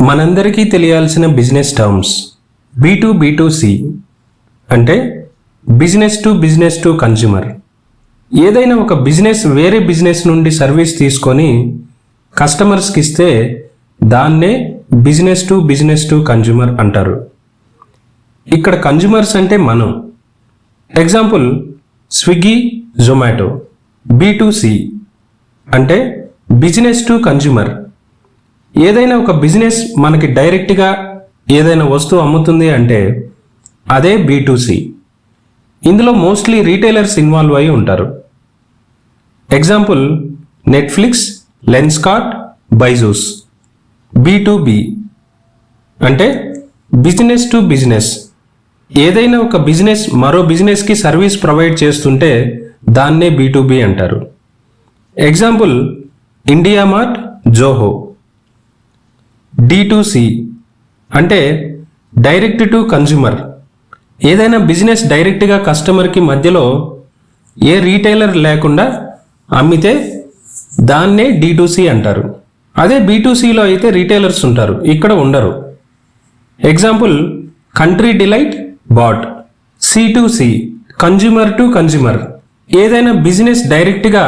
మనందరికీ తెలియాల్సిన business terms B2B2C అంటే బిజినెస్ టు కన్జ్యూమర్. ఏదైనా ఒక బిజినెస్ వేరే బిజినెస్ నుండి సర్వీస్ తీసుకొని కస్టమర్స్కి ఇస్తే దాన్నే బిజినెస్ టు కన్జ్యూమర్ అంటారు. ఇక్కడ కన్జ్యూమర్స్ అంటే మనం. Example Swiggy, Zomato. B2C అంటే బిజినెస్ టు కన్జ్యూమర్. ఏదైనా ఒక బిజినెస్ మనకి డైరెక్ట్గా ఏదైనా వస్తువు అమ్ముతుంది అంటే అదే B2C. ఇందులో మోస్ట్లీ రీటైలర్స్ ఇన్వాల్వ్ అయి ఉంటారు. Example Netflix, Lenskart, Byju's. B2B అంటే బిజినెస్ టు బిజినెస్. ఏదైనా ఒక బిజినెస్ మరో బిజినెస్కి సర్వీస్ ప్రొవైడ్ చేస్తుంటే దాన్నే B2B అంటారు. Example India mart, Zoho. D2C అంటే డైరెక్ట్ టు కన్జ్యూమర్. ఏదైనా బిజినెస్ డైరెక్ట్గా కస్టమర్కి మధ్యలో ఏ రీటైలర్ లేకుండా అమ్మితే దాన్నే D2C అంటారు. అదే B2Cలో అయితే రీటైలర్స్ ఉంటారు, ఇక్కడ ఉండరు. Example Country Delight, boAt. C2C consumer to consumer. ఏదైనా బిజినెస్ డైరెక్ట్గా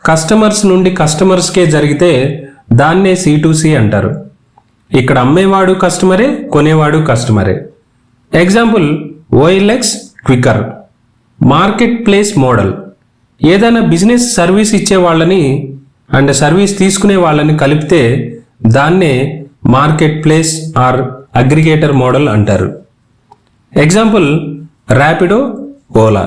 కస్టమర్స్ నుండి కస్టమర్స్కే జరిగితే దాన్నే C2C అంటారు. ఇక్కడ అమ్మేవాడు కస్టమరే, కొనేవాడు కస్టమరే. Example OLX, Quikr. Market place model. ఏదైనా బిజినెస్ సర్వీస్ ఇచ్చే వాళ్ళని అండ్ సర్వీస్ తీసుకునే వాళ్ళని కలిపితే దాన్నే market place or aggregator model అంటారు. ఎగ్జాంపుల్ ర్యాపిడో, ఓలా.